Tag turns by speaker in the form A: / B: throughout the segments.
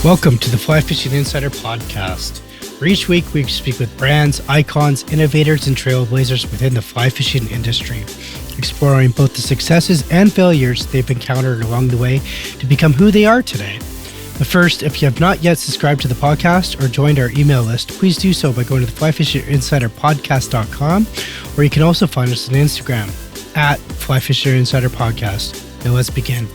A: Welcome to the Fly Fishing Insider Podcast, where each week we speak with brands, icons, innovators, and trailblazers within the fly fishing industry, exploring both the successes and failures they've encountered along the way to become who they are today. But first, if you have not yet subscribed to the podcast or joined our email list, please do so by going to the flyfisherinsiderpodcast.com, or you can also find us on Instagram at flyfisherinsiderpodcast. Now let's begin.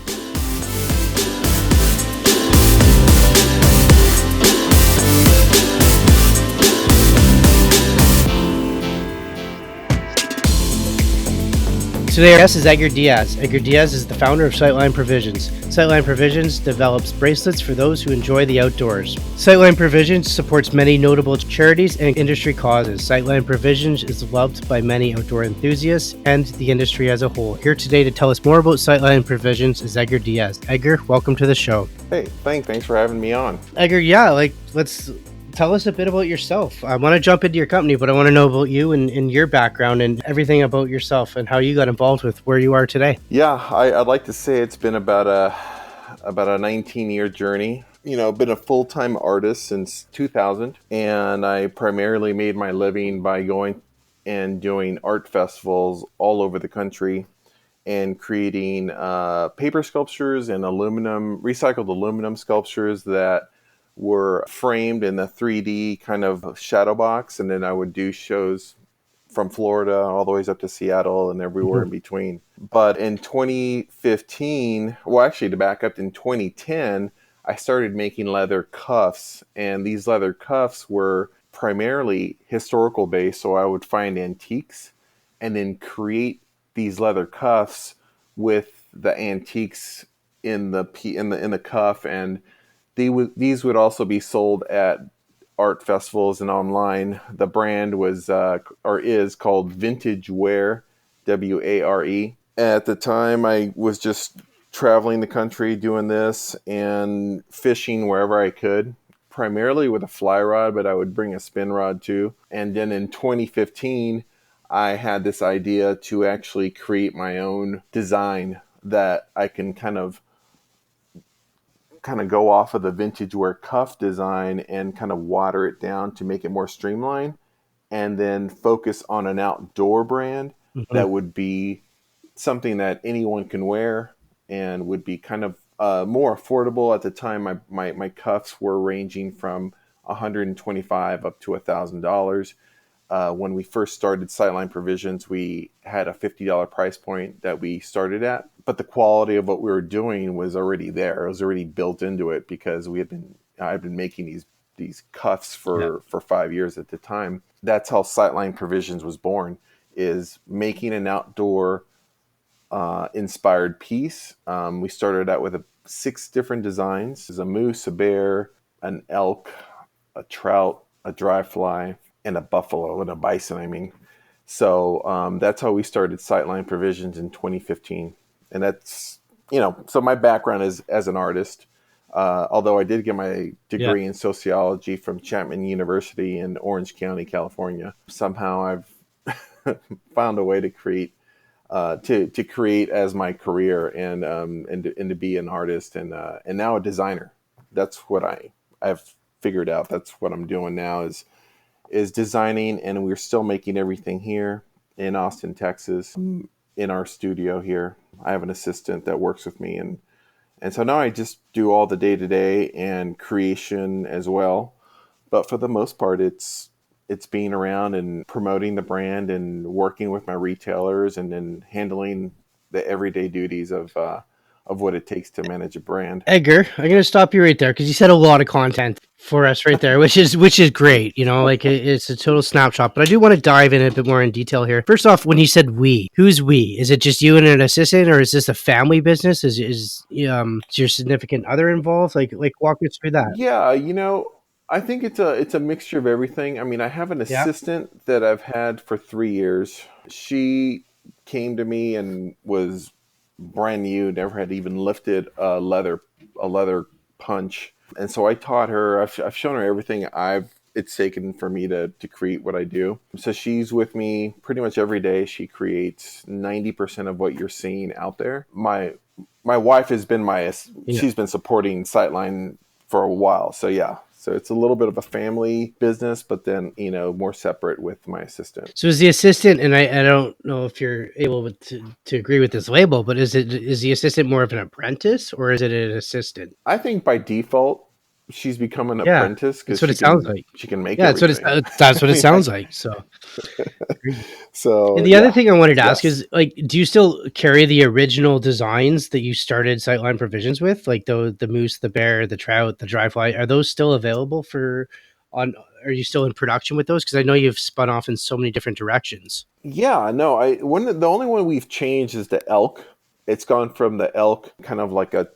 A: Today our guest is Edgar Diaz. Edgar Diaz is the founder of Slightlineprovisions. Slightlineprovisions develops bracelets for those who enjoy the outdoors. Slightlineprovisions supports many notable charities and industry causes. Slightlineprovisions is loved by many outdoor enthusiasts and the industry as a whole. Here today to tell us more about Slightlineprovisions is Edgar Diaz. Edgar, welcome to the show.
B: Hey, thanks for having me on.
A: Edgar, let's tell us a bit about yourself. I want to jump into your company, but I want to know about you and your background and everything about yourself and how you got involved with where you are today.
B: Yeah, I'd like to say it's been about a 19-year journey. You know, I've been a full-time artist since 2000, and I primarily made my living by going and doing art festivals all over the country and creating paper sculptures and recycled aluminum sculptures that were framed in the 3D kind of shadow box, and then I would do shows from Florida all the way up to Seattle and everywhere in between. But in 2015, well, actually to back up, in 2010, I started making leather cuffs, and these leather cuffs were primarily historical based, so I would find antiques and then create these leather cuffs with the antiques in the cuff, and these would also be sold at art festivals and online. The brand is called Vintage Wear, W-A-R-E. At the time, I was just traveling the country doing this and fishing wherever I could, primarily with a fly rod, but I would bring a spin rod too. And then in 2015, I had this idea to actually create my own design that I can kind of go off of the vintage wear cuff design and kind of water it down to make it more streamlined, and then focus on an outdoor brand that would be something that anyone can wear and would be kind of more affordable. At the time, my cuffs were ranging from $125 up to $1,000. When we first started Slightlineprovisions, we had a $50 price point that we started at, but the quality of what we were doing was already there. It was already built into it because I've been making these cuffs for 5 years at the time. That's how Slightlineprovisions was born, is making an outdoor inspired piece. We started out with 6 different designs. There's a moose, a bear, an elk, a trout, a dry fly, and a buffalo, and a bison, I mean. So that's how we started Slightlineprovisions in 2015. And that's, so my background is as an artist, although I did get my degree in sociology from Chapman University in Orange County, California. Somehow I've found a way to create as my career and to be an artist and now a designer. That's what I've figured out. That's what I'm doing now is designing, and we're still making everything here in Austin, Texas, in our studio here. I have an assistant that works with me, and so now I just do all the day-to-day and creation as well. But for the most part, it's being around and promoting the brand and working with my retailers and then handling the everyday duties of what it takes to manage a brand.
A: Edgar, I'm going to stop you right there because you said a lot of content for us right there, which is great. It's a total snapshot, but I do want to dive in a bit more in detail here. First off, when you said we, who's we? Is it just you and an assistant, or is this a family business? Is your significant other involved? Like walk us through that.
B: Yeah, I think it's a mixture of everything. I mean, I have an assistant that I've had for 3 years. She came to me and was brand new, never had even lifted a leather punch, and so I taught her. I've shown her everything it's taken for me to create what I do. So she's with me pretty much every day. She creates 90% of what you're seeing out there. My wife has been she's been supporting Sightline for a while. So yeah, so it's a little bit of a family business, but then more separate with my assistant.
A: So is the assistant, and I don't know if you're able to agree with this label, but is the assistant more of an apprentice or is it an assistant?
B: I think by default she's become an
A: Yeah,
B: apprentice because
A: that's what it sounds like.
B: she can make
A: Yeah,
B: everything.
A: that's what
B: I
A: it
B: mean,
A: sounds like. So,
B: so
A: and the other
B: yeah,
A: thing I wanted to ask
B: yes.
A: is, like, do you still carry the original designs that you started Sightline Provisions with, like the moose, the bear, the trout, the dry fly? Are those still available for on? Are you still in production with those? Because I know you've spun off in so many different directions.
B: Yeah, no, the only one we've changed is the elk. It's gone from the elk kind of like a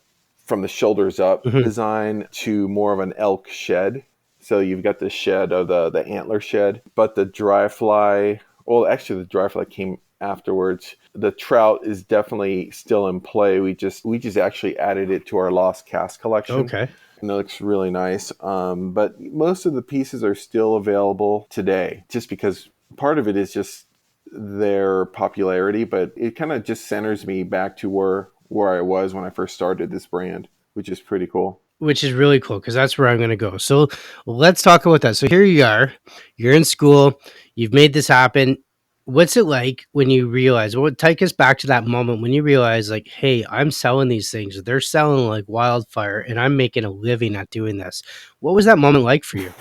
B: from the shoulders up
A: Hmm.
B: design to more of an elk shed. So you've got the shed of the antler shed, but the dry fly, well, actually the dry fly came afterwards. The trout is definitely still in play. We just actually added it to our lost cast collection,
A: Okay.
B: and it looks really nice. But most of the pieces are still available today, just because part of it is just their popularity, but it kind of just centers me back to where I was when I first started this brand, which is pretty cool.
A: Which is really cool because that's where I'm going to go. So let's talk about that. So here you are, you're in school, you've made this happen. What's it like when you realize? Well, take us back to that moment when you realize, like, hey, I'm selling these things. They're selling like wildfire, and I'm making a living at doing this. What was that moment like for you?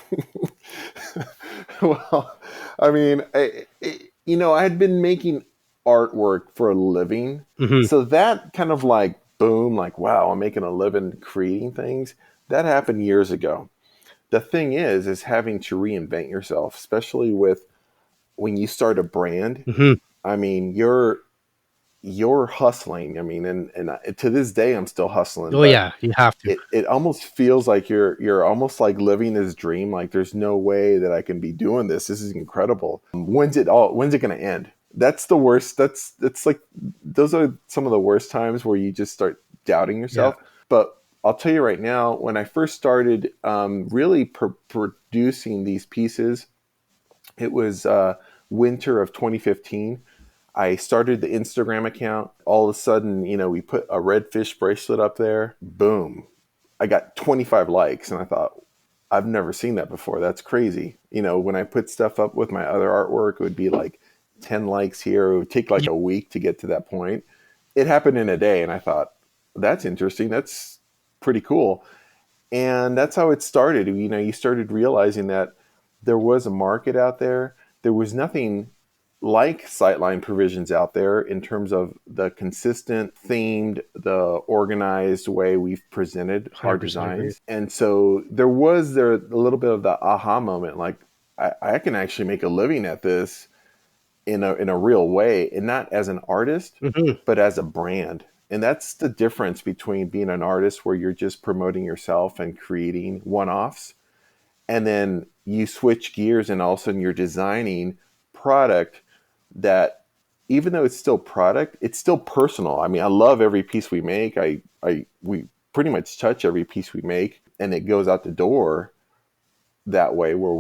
B: Well, I mean, I had been making artwork for a living,
A: Hmm.
B: so that kind of like boom, like wow, I'm making a living creating things. That happened years ago. The thing is having to reinvent yourself, especially with when you start a brand.
A: Hmm.
B: I mean, you're hustling. I mean, and to this day, I'm still hustling,
A: Oh
B: but
A: yeah, you have to.
B: it almost feels like you're almost like living this dream. Like there's no way that I can be doing this. This is incredible. When's it going to end? That's the worst. That's like those are some of the worst times where you just start doubting
A: Yeah,
B: yourself. But I'll tell you right now, when I first started really producing these pieces, it was winter of 2015. I started the Instagram account. All of a sudden, we put a red fish bracelet up there. Boom. I got 25 likes, and I thought, I've never seen that before. That's crazy. When I put stuff up with my other artwork, it would be like 10 likes here. It would take like a week to get to that point. It happened in a day, and I thought, that's interesting. That's pretty cool. And that's how it started. You started realizing that there was a market out there. There was nothing like Sightline Provisions out there in terms of the consistent, themed, the organized way we've presented our
A: 100% agree.
B: designs. And so there a little bit of the aha moment, like I can actually make a living at this in a real way, and not as an artist,
A: Hmm.
B: but as a brand. And that's the difference between being an artist where you're just promoting yourself and creating one-offs, and then you switch gears and all of a sudden you're designing product that, even though it's still product, it's still personal. I mean, I love every piece we make. We pretty much touch every piece we make, and it goes out the door that way where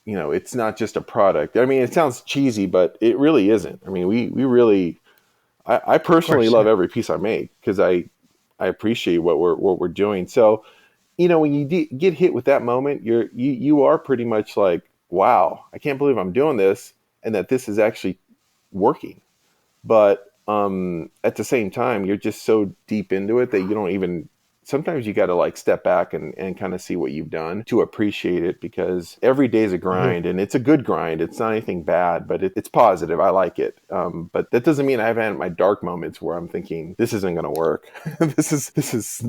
B: it's not just a product. I mean, it sounds cheesy, but it really isn't. I mean, we really, I
A: Of
B: personally
A: course,
B: love
A: yeah.
B: every piece I make because I appreciate what we're doing. So, when you get hit with that moment, you are pretty much like, wow, I can't believe I'm doing this, and that this is actually working. But at the same time, you're just so deep into it that you don't even. Sometimes you got to like step back and kind of see what you've done to appreciate it, because every day's a
A: Mhm.
B: grind, and it's a good grind. It's not anything bad, but it's positive. I like it. But that doesn't mean I haven't had my dark moments where I'm thinking this isn't going to work. This is
A: It's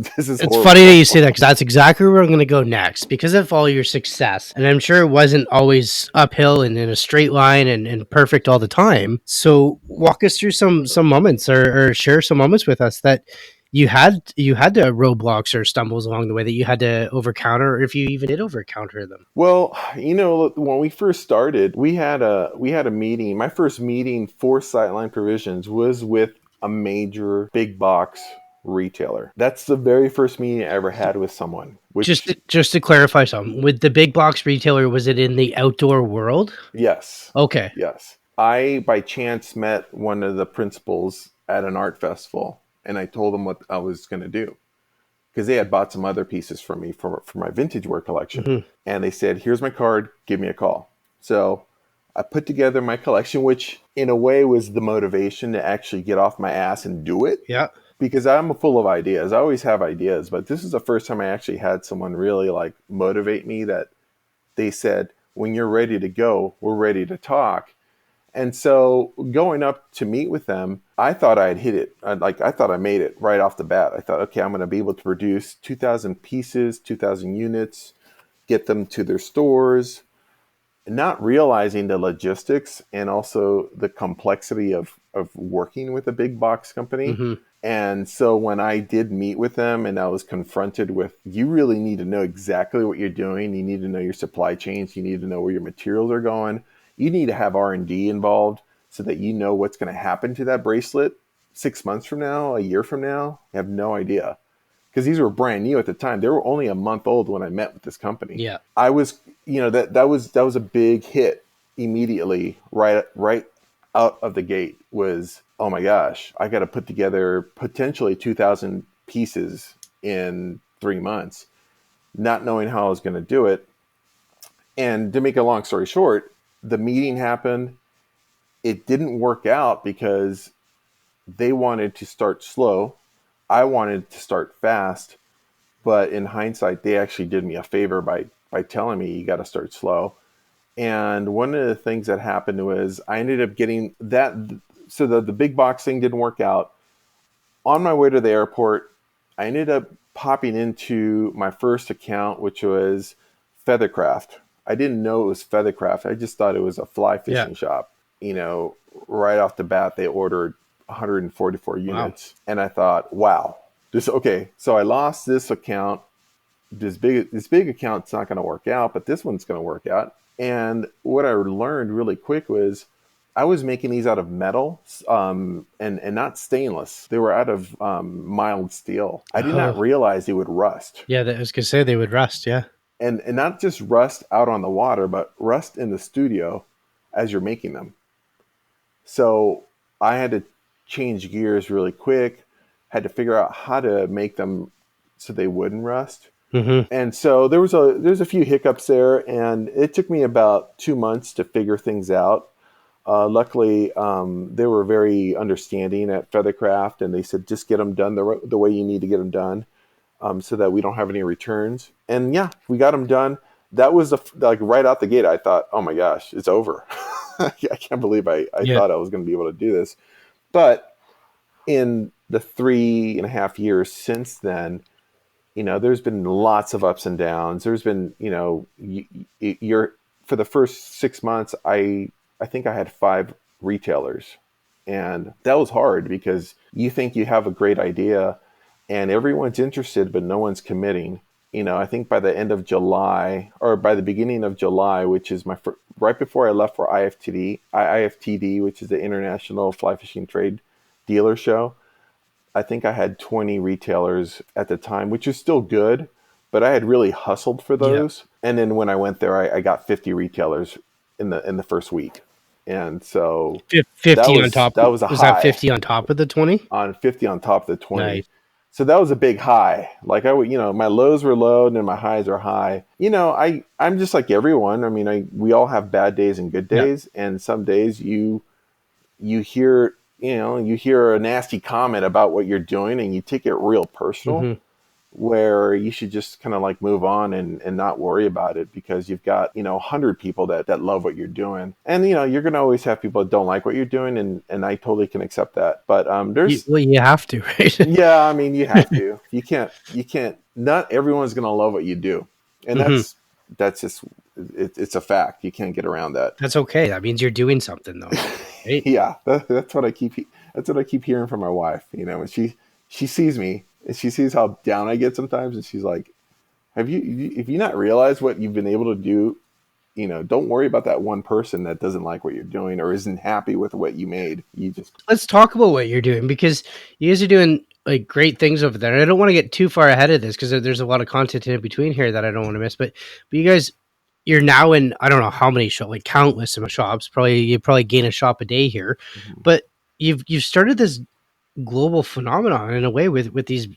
A: funny that you say that
B: horrible.
A: because that's exactly where I'm going to go next because of all your success. And I'm sure it wasn't always uphill and in a straight line and perfect all the time. So walk us through some moments or share some moments with us that you had to roadblocks or stumbles along the way that you had to overcounter, or if you even did overcounter them.
B: Well, when we first started, we had a meeting. My first meeting for Sightline Provisions was with a major big box retailer. That's the very first meeting I ever had with someone,
A: Just
B: which
A: to, just to clarify something, with the big box retailer, was it in the outdoor world?
B: yes.
A: Okay.
B: Yes. I by chance met one of the principals at an art festival, and I told him what I was going to do. because they had bought some other pieces from me for my vintage wear collection.
A: Mm-hmm.
B: And they said, here's my card, give me a call. So I put together my collection, which in a way was the motivation to actually get off my ass and do it.
A: Yeah.
B: Because I'm full of ideas. I always have ideas, but this is the first time I actually had someone really like motivate me, that they said, when you're ready to go, we're ready to talk. And so going up to meet with them, I thought I had hit it. I thought I made it right off the bat. I thought, okay, I'm going to be able to produce 2,000 pieces, 2,000 units, get them to their stores, not realizing the logistics and also the complexity of working with a big box company.
A: Mm-hmm.
B: And so when I did meet with them and I was confronted with, you really need to know exactly what you're doing. You need to know your supply chains. You need to know where your materials are going. You need to have R&D involved so that you know what's going to happen to that bracelet 6 months from now, a year from now. You have no idea. Because these were brand new at the time. They were only a month old when I met with this company.
A: Yeah.
B: I was, that was a big hit immediately, right out of the gate. Was, oh my gosh, I got to put together potentially 2,000 pieces in 3 months, not knowing how I was going to do it. And to make a long story short, the meeting happened. It didn't work out because they wanted to start slow. I wanted to start fast, but in hindsight, they actually did me a favor by telling me you got to start slow. And one of the things that happened was I ended up getting that. So the big box thing didn't work out. On my way to the airport, I ended up popping into my first account, which was Feathercraft. I didn't know it was Feathercraft. I just thought it was a fly fishing shop. Right off the bat, they ordered 144 units. Wow. And I thought, wow, so I lost this account. This big account's not going to work out, but this one's going to work out. And what I learned really quick was I was making these out of metal and not stainless. They were out of mild steel. I did not realize they would rust.
A: Yeah, I was going to say they would rust, yeah.
B: And not just rust out on the water, but rust in the studio as you're making them. So I had to change gears really quick, had to figure out how to make them so they wouldn't rust.
A: Mm-hmm.
B: And so there's a few hiccups there, and it took me about 2 months to figure things out. Luckily, they were very understanding at Feathercraft, and they said, just get them done the way you need to get them done, so that we don't have any returns. And yeah, we got them done. That was right out the gate. I thought, oh my gosh, it's over. I can't believe I thought I was going to be able to do this. But in the 3.5 years since then, there's been lots of ups and downs. There's been, for the first 6 months, I think I had 5 retailers. And that was hard because you think you have a great idea and everyone's interested, but no one's committing. I think by the end of July or by the beginning of July, which is right before I left for IFTD, which is the International Fly Fishing Trade Dealer Show, I think I had 20 retailers at the time, which is still good, but I had really hustled for those. Yeah. And then when I went there, I got 50 retailers in the first week. And so
A: 50 on top.
B: That was a
A: was
B: high.
A: That 50 on top of the 20?
B: On 50 on top of the 20.
A: Nice.
B: So that was a big high. Like I would, my lows were low and then my highs are high. I'm just like everyone. I mean, we all have bad days and good days. Yeah. And some days you hear, you hear a nasty comment about what you're doing and you take it real personal, mm-hmm. where you should just kind of like move on and not worry about it because you've got, 100 people that love what you're doing. And, you're going to always have people that don't like what you're doing. And I totally can accept that. But
A: you have to, right?
B: Yeah, I mean, you have to. You can't, not everyone's going to love what you do. And mm-hmm. that's just, it's a fact. You can't get around that.
A: That's okay. That means you're doing something though. Right?
B: Yeah, that's what I keep hearing from my wife. When she sees me and she sees how down I get sometimes, and she's like, "Have you not realized what you've been able to do? Don't worry about that one person that doesn't like what you're doing or isn't happy with what you made.
A: Let's talk about what you're doing because you guys are doing like great things over there. And I don't want to get too far ahead of this because there's a lot of content in between here that I don't want to miss. But you guys." You're now in, I don't know how many shops, like countless of shops. You probably gain a shop a day here, mm-hmm. but you've started this global phenomenon in a way with these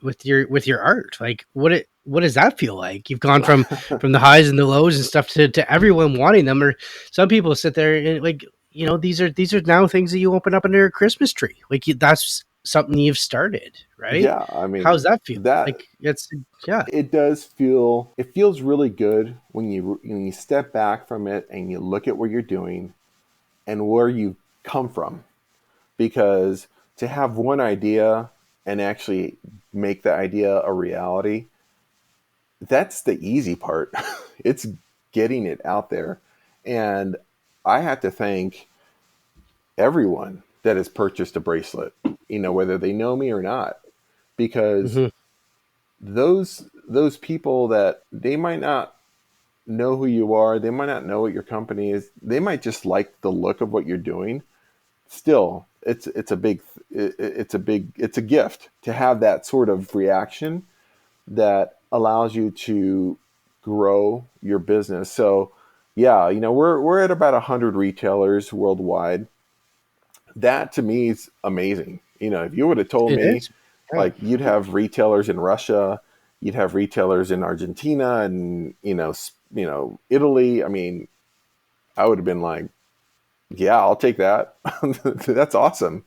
A: with your art? Like what does that feel like? You've gone from the highs and the lows and stuff to everyone wanting them, or some people sit there and like, you know, these are now things that you open up under a Christmas tree. Like that's something you've started, right?
B: Yeah, I mean,
A: How's that feel?
B: that
A: Like it's yeah.
B: it feels really good when you step back from it and you look at what you're doing and where you come from, because to have one idea and actually make the idea a reality, that's the easy part. It's getting it out there. And I have to thank everyone that has purchased a bracelet, whether they know me or not, because
A: Mm-hmm.
B: those people that they might not know who you are, they might not know what your company is, they might just like the look of what you're doing. Still, it's a gift to have that sort of reaction that allows you to grow your business. So yeah, we're at about 100 retailers worldwide. That to me is amazing. If you would have told
A: It
B: me
A: is. Yeah.
B: like you'd have retailers in Russia, you'd have retailers in Argentina and Italy, I mean, I would have been like, yeah, I'll take that. That's awesome.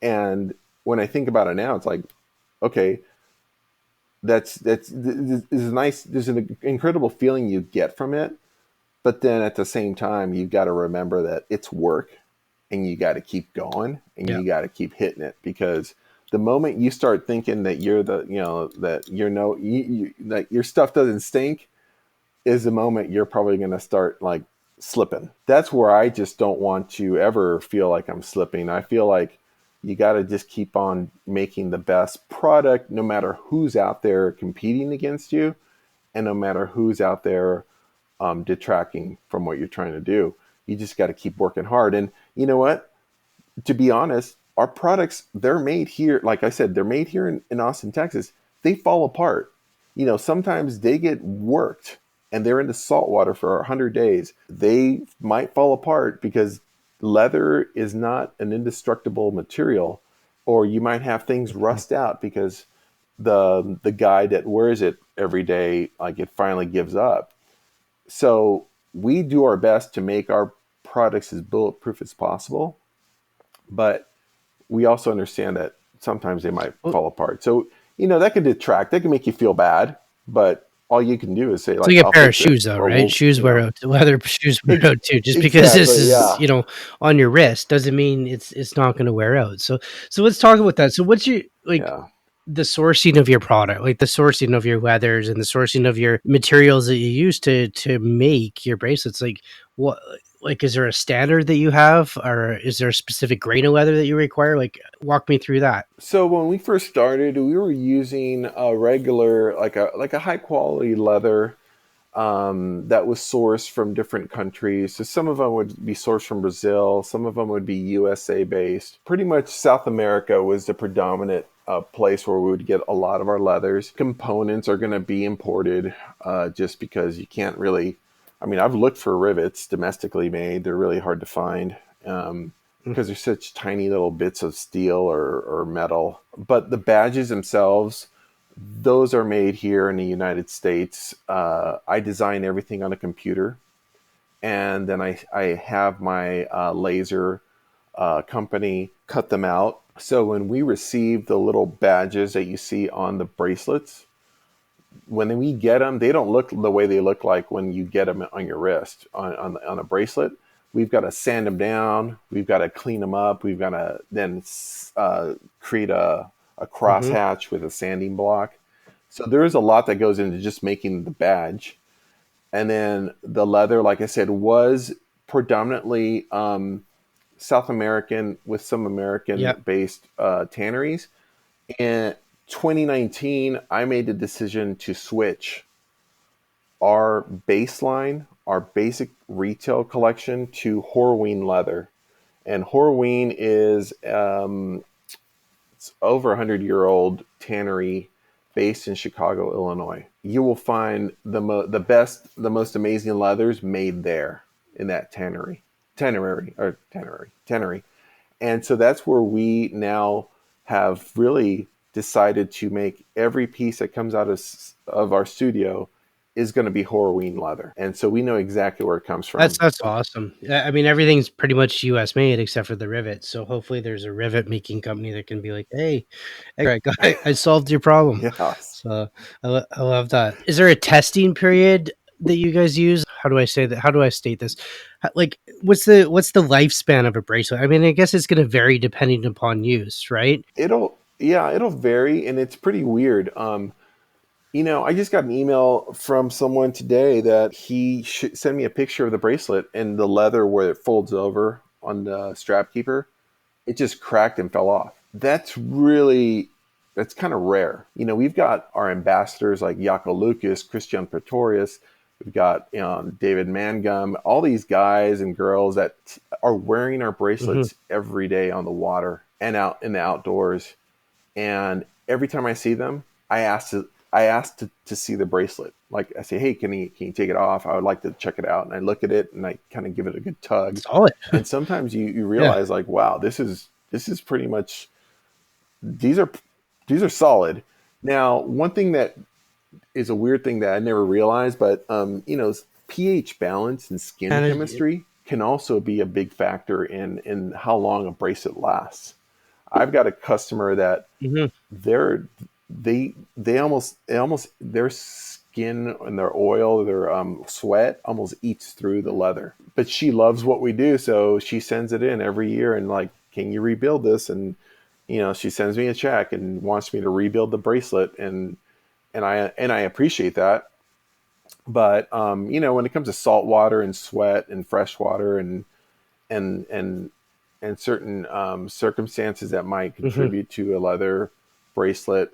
B: And when I think about it now, it's like, okay, that's this is nice. There's an incredible feeling you get from it, but then at the same time, you've got to remember that it's work, and you got to keep going, and
A: Yeah.
B: you got to keep hitting it, because the moment you start thinking that you're the you know that you're no that your stuff doesn't stink is the moment you're probably going to start like slipping. That's where I just don't want to ever feel like I'm slipping. I feel like you got to just keep on making the best product no matter who's out there competing against you, and no matter who's out there detracting from what you're trying to do. You just got to keep working hard. And you know what? To be honest, our products, they're made here. Like I said, they're made here in Austin, Texas. They fall apart. Sometimes they get worked and they're in the salt water for 100 days. They might fall apart because leather is not an indestructible material, or you might have things rust out because the guy that wears it every day, like, it finally gives up. So we do our best to make our products as bulletproof as possible, but we also understand that sometimes they might
A: Well,
B: fall apart. So, that can detract, that can make you feel bad, but all you can do is say,
A: it's
B: like,
A: like a
B: I'll
A: pair of
B: fix it,
A: shoes though,
B: or
A: right?
B: we'll,
A: Shoes wear out, leather shoes wear
B: ex-
A: out too. Just because this
B: exactly.
A: is,
B: Yeah.
A: you know, on your wrist doesn't mean it's not going to wear out. So let's talk about that. So what's your like
B: Yeah.
A: the sourcing of your product, like the sourcing of your leathers and the sourcing of your materials that you use to make your bracelets? Like what, like is there a standard that you have, or is there a specific grain of leather that you require? Like walk me through that.
B: So when we first started, we were using a regular, like a high quality leather that was sourced from different countries. So some of them would be sourced from Brazil, some of them would be USA based. Pretty much South America was the predominant place where we would get a lot of our leathers. Components are going to be imported just because you can't really. I mean, I've looked for rivets domestically made, they're really hard to find. Because they're such tiny little bits of steel or metal. But the badges themselves, those are made here in the United States. I design everything on a computer, and then I have my laser company cut them out. So when we receive the little badges that you see on the bracelets, when we get them, they don't look the way they look like when you get them on your wrist on a bracelet. We've got to sand them down. We've got to clean them up. We've got to then create a
A: Mm-hmm.
B: crosshatch with a sanding block. So there is a lot that goes into just making the badge. And then the leather, like I said, was predominantly South American with some
A: Yep.
B: American-based tanneries. In 2019, I made the decision to switch our baseline, our basic retail collection, to Horween leather. And Horween is it's over 100-year-old tannery based in Chicago, Illinois. You will find the best, the most amazing leathers made there in that tannery. And so that's where we now have really decided to make every piece that comes out of our studio is going to be Horween leather. And so we know exactly where it comes from.
A: That's awesome. I mean, everything's pretty much US made except for the rivets. So hopefully there's a rivet making company that can be like, hey, I solved your problem.
B: Yes.
A: So I love that. Is there a testing period that you guys use? How do I say that? How do I state this? Like, what's the lifespan of a bracelet? I mean, I guess it's going to vary depending upon use, right?
B: It'll vary, and it's pretty weird. I just got an email from someone today that he sent me a picture of the bracelet, and the leather where it folds over on the strap keeper, it just cracked and fell off. That's kind of rare. We've got our ambassadors like Jaco Lucas, Christian Pretorius. We've got David Mangum, all these guys and girls that are wearing our bracelets every day on the water and out in the outdoors. And every time I see them, I ask to see the bracelet. Like I say, hey, can you take it off? I would like to check it out. And I look at it and I kind of give it a good tug.
A: Solid.
B: And sometimes you realize like, wow, this is pretty much, these are solid. Now, one thing that is a weird thing that I never realized, but pH balance and skin chemistry can also be a big factor in how long a bracelet lasts. I've got a customer that they almost their skin and their oil, their sweat almost eats through the leather. But she loves what we do, so she sends it in every year and like, can you rebuild this? And she sends me a check and wants me to rebuild the bracelet, and I appreciate that. But when it comes to salt water and sweat and fresh water and certain circumstances that might contribute to a leather bracelet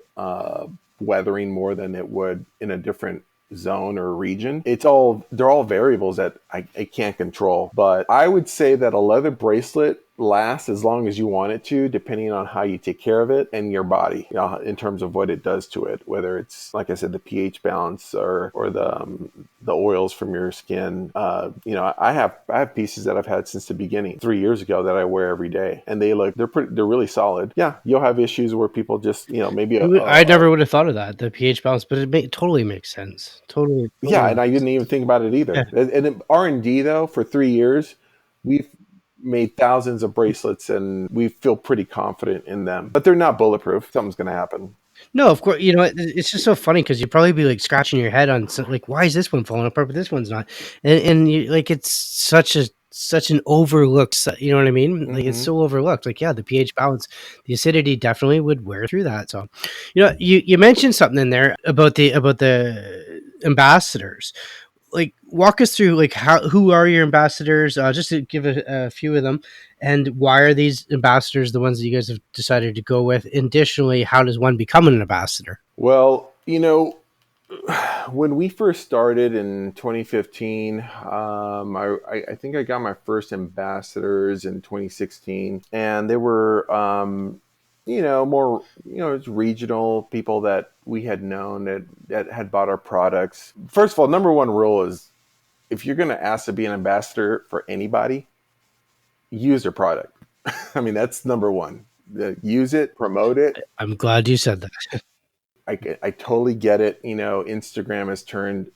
B: weathering more than it would in a different zone or region, they're all variables that I can't control. But I would say that a leather bracelet lasts as long as you want it to, depending on how you take care of it and your body, in terms of what it does to it, whether it's, like I said, the pH balance or the oils from your skin. I have pieces that I've had since the beginning 3 years ago that I wear every day, and they're really solid. Yeah, you'll have issues where people just maybe
A: I never would have thought of that, the pH balance, but it totally makes sense. Totally.
B: Yeah, and I didn't even think about it either. Yeah. And R&D though, for 3 years, we've made thousands of bracelets and we feel pretty confident in them, but they're not bulletproof. Something's going to happen.
A: No, of course. It's just so funny because you'd probably be like scratching your head on like, why is this one falling apart, but this one's not? And you, like, it's such an overlooked, you know what I mean? Like, it's so overlooked. Like, yeah, the pH balance, the acidity definitely would wear through that. So, you mentioned something in there about the ambassadors. Like, walk us through like who are your ambassadors, just to give a few of them, and why are these ambassadors the ones that you guys have decided to go with? Additionally, how does one become an ambassador?
B: Well, when we first started in 2015, I think I got my first ambassadors in 2016, and they were more, it's regional people that we had known that had bought our products. First of all, number one rule is, if you're going to ask to be an ambassador for anybody, use their product. I mean, that's number one. Use it, promote it.
A: I'm glad you said that.
B: I totally get it. Instagram has turned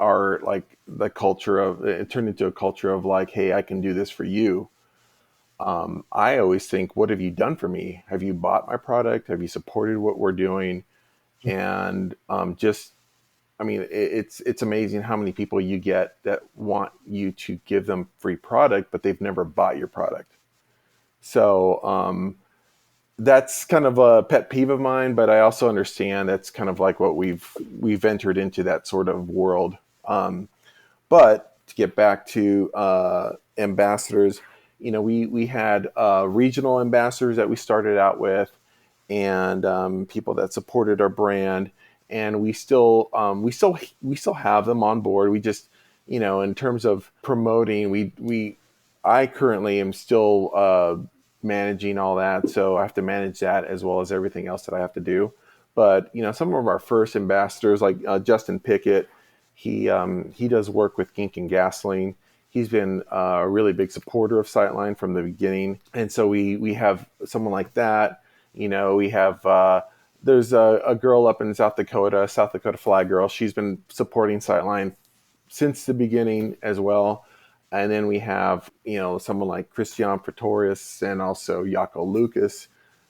B: it turned into a culture of like, hey, I can do this for you. I always think, what have you done for me? Have you bought my product? Have you supported what we're doing? And it's amazing how many people you get that want you to give them free product, but they've never bought your product. So that's kind of a pet peeve of mine, but I also understand that's kind of like what we've entered into that sort of world. But to get back to ambassadors, we had regional ambassadors that we started out with, and people that supported our brand, and we still have them on board. We just, in terms of promoting, I currently am still managing all that, so I have to manage that as well as everything else that I have to do. But some of our first ambassadors, like Justin Pickett, he does work with Gink and Gasoline. He's been a really big supporter of Sightline from the beginning, and so we have someone like that. We have there's a girl up in South Dakota Fly Girl. She's been supporting Sightline since the beginning as well. And then we have, someone like Christian Pretorius and also Jaco Lucas,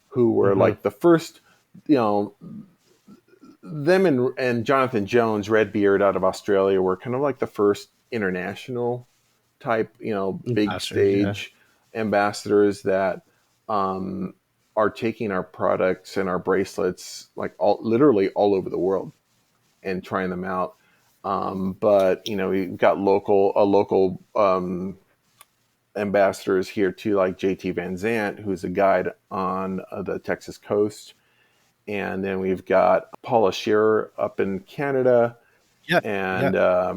B: who were
A: Mm-hmm.
B: like the first, you know, them and Jonathan Jones, Redbeard out of Australia, were kind of like the first international type, big
A: Ambassadors, yeah.
B: stage ambassadors that are taking our products and our bracelets like literally all over the world and trying them out. But we've got local ambassadors here too, like JT Van Zant, who's a guide on the Texas coast, and then we've got Paula Shearer up in Canada,
A: Yeah, yeah.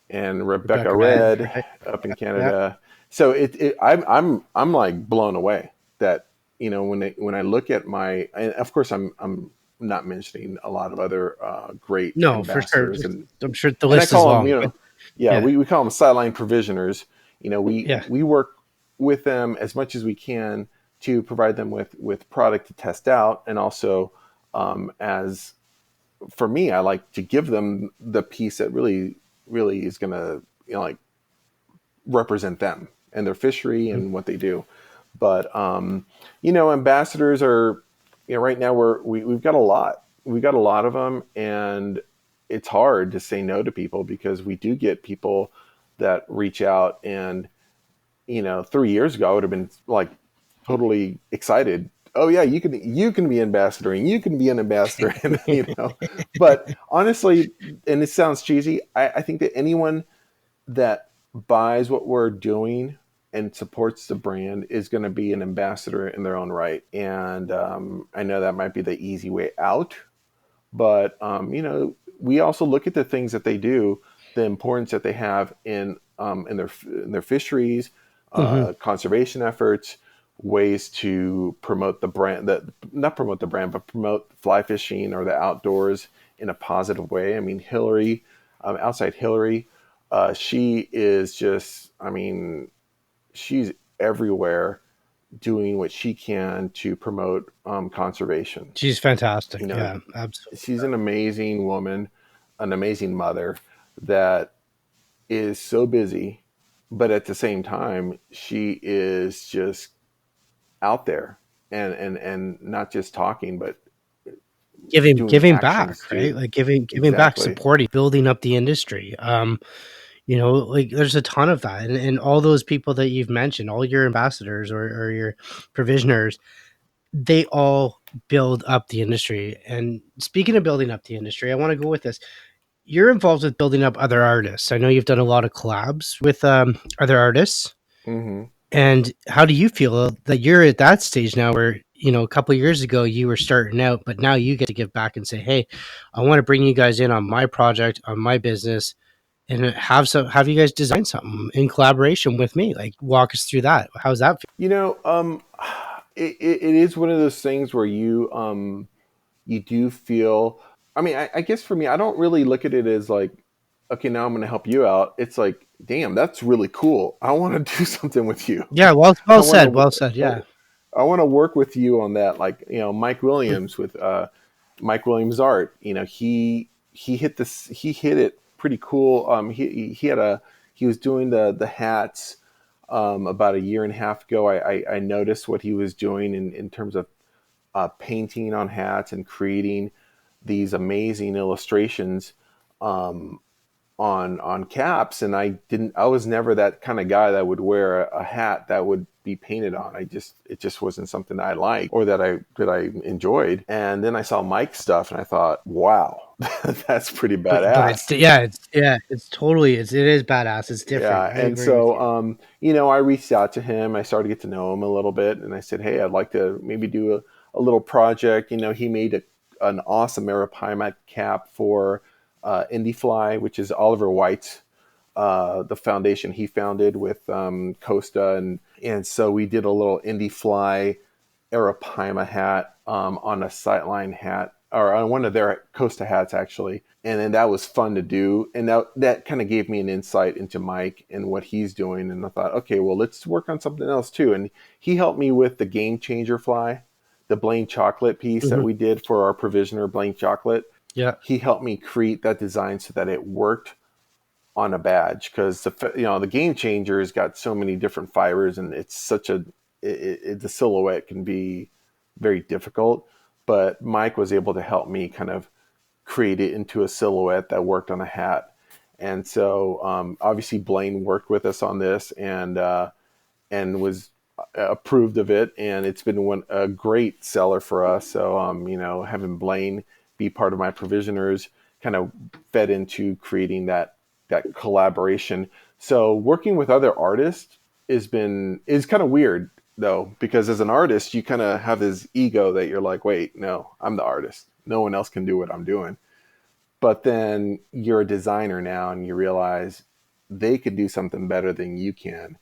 B: and Rebecca
A: Rebecca Red,
B: Red
A: right?
B: up in
A: Yeah.
B: Canada. So I'm like blown away that when I look at and of course I'm not mentioning a lot of other great
A: No, for sure.
B: ambassadors, and
A: I'm sure the
B: I
A: list is
B: call them,
A: long, but
B: yeah,
A: yeah,
B: we call them sideline provisioners.
A: yeah.
B: We work with them as much as we can to provide them with product to test out, and also as for me, I like to give them the piece that really is going to like represent them and their fishery
A: Mhm.
B: and what they do. But ambassadors are, right now we've got a lot. We've got a lot of them, and it's hard to say no to people because we do get people that reach out. And 3 years ago I would have been like totally excited. Oh yeah, you can be ambassador, and you can be an ambassador, and But honestly, and it sounds cheesy, I think that anyone that buys what we're doing and supports the brand is going to be an ambassador in their own right. And I know that might be the easy way out, but we also look at the things that they do, the importance that they have in their fisheries,
A: Mhm.
B: conservation efforts, ways to promote the brand, that not promote the brand, but promote fly fishing or the outdoors in a positive way. I mean, Hillary, outside Hillary, she is just, I mean, she's everywhere doing what she can to promote conservation.
A: She's fantastic.
B: You know,
A: Yeah, absolutely.
B: she's an amazing woman, an amazing mother that is so busy, but at the same time, she is just out there and not just talking, but doing
A: Giving back,
B: actions
A: right?
B: too.
A: Like giving back,
B: Exactly.
A: supporting, building up the industry. Like there's a ton of that, and all those people that you've mentioned, all your ambassadors or your provisioners, they all build up the industry. And speaking of building up the industry, I want to go with this. You're involved with building up other artists. I know you've done a lot of collabs with other artists.
B: Hmm.
A: And how do you feel that you're at that stage now where, a couple of years ago you were starting out, but now you get to give back and say, "Hey, I want to bring you guys in on my project, on my business, and have you guys design something in collaboration with me." Like walk us through that. How's that feel?
B: You know, it is one of those things where you do feel. I mean, I guess for me, I don't really look at it as like, okay, now I'm going to help you out. It's like, damn, that's really cool. I want to do something with you.
A: Yeah,
B: I
A: well
B: want
A: said. Well
B: to.
A: said. Yeah.
B: I want to work with you on that. Like, Mike Williams with Mike Williams art. He hit it pretty cool. He was doing the hats about a year and a half ago. I noticed what he was doing in terms of painting on hats and creating these amazing illustrations um, on caps. And I was never that kind of guy that would wear a hat that would be painted on. It just wasn't something that I liked or that I enjoyed. And then I saw Mike's stuff and I thought, wow, that's pretty
A: But it's
B: badass.
A: it's totally it is badass. It's
B: Yeah.
A: different. I
B: And
A: agree with
B: so,
A: you.
B: I reached out to him. I started to get to know him a little bit, and I said, hey, I'd like to maybe do a little project. He made an awesome Arapaima cap for Indie Fly, which is Oliver White's the foundation he founded with Costa, and so we did a little Indie Fly Arapaima hat on a Sightline hat, or on one of their Costa hats actually, and then that was fun to do, and that kind of gave me an insight into Mike and what he's doing, and I thought, okay, well, let's work on something else too, and he helped me with the Game Changer fly the Blaine chocolate piece that
A: Mm-hmm.
B: we did for our provisioner Blaine chocolate.
A: Yeah.
B: He helped me create that design so that it worked on a badge, because the Game Changer has got so many different fibers, and it's such the silhouette can be very difficult. But Mike was able to help me kind of create it into a silhouette that worked on a hat. And so obviously Blaine worked with us on this, and was approved of it, and it's been a great seller for us. So having Blaine be part of my provisioners kind of fed into creating that collaboration. So working with other artists is kind of weird though, because as an artist you kind of have this ego that you're like, wait, no, I'm the artist, no one else can do what I'm doing. But then you're a designer now and you realize they could do something better than you can.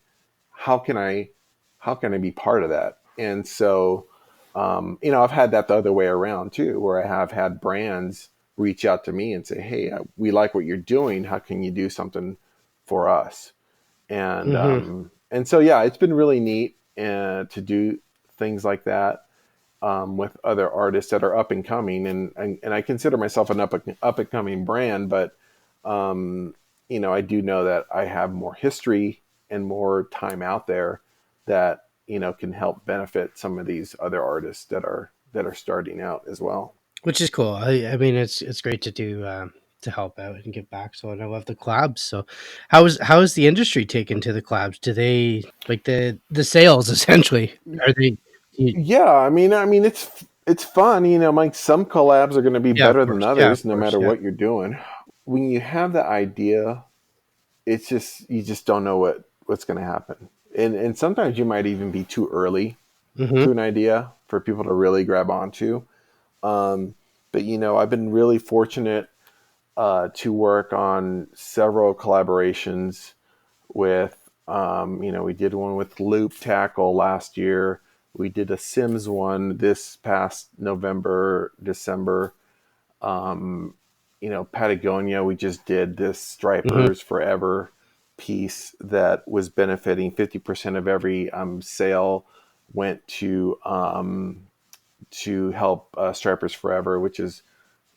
B: How can I be part of that? And so I've had that the other way around too, where I have had brands reach out to me and say, hey, we like what you're doing, how can you do something for us? and
A: Mm-hmm.
B: um, and so yeah, it's been really neat to do things like that with other artists that are up and coming, and I consider myself an up and coming brand, but I do know that I have more history and more time out there that can help benefit some of these other artists that are starting out as well.
A: Which is cool. I mean, it's great to do to help out and give back. So, and I love the collabs. So, how is the industry taken to the collabs? Do they like the sales essentially? Are they?
B: Yeah, I mean, it's fun. Like some collabs are going to be
A: Yeah, of
B: better than
A: course. Yeah, of
B: others, no
A: course.
B: matter
A: Yeah.
B: what you're doing. When you have the idea, it's just you just don't know what's going to happen, and sometimes you might even be too early
A: Mm-hmm.
B: to an idea for people to really grab onto. Um, but I've been really fortunate to work on several collaborations with, we did one with Loop Tackle last year. We did a Sims one this past November, December. Patagonia, we just did this
A: Mm-hmm.
B: Stripers Forever piece that was benefiting 50% of every sale went to help Stripers Forever, which is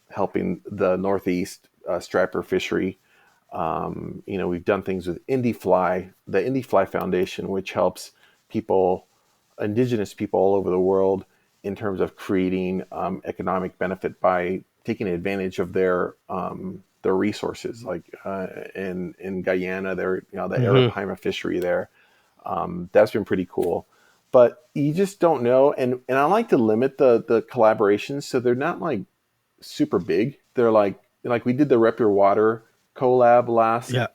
B: helping the Northeast striper fishery. We've done things with the Indie Fly Foundation, which helps people, indigenous people all over the world, in terms of creating economic benefit by taking advantage of their resources. Like in Guyana, the
A: Mm-hmm.
B: Arapaima fishery there. That's been pretty cool. But you just don't know, and I like to limit the collaborations so they're not like super big. They're like we did the Rep Your Water collab last
A: Yeah.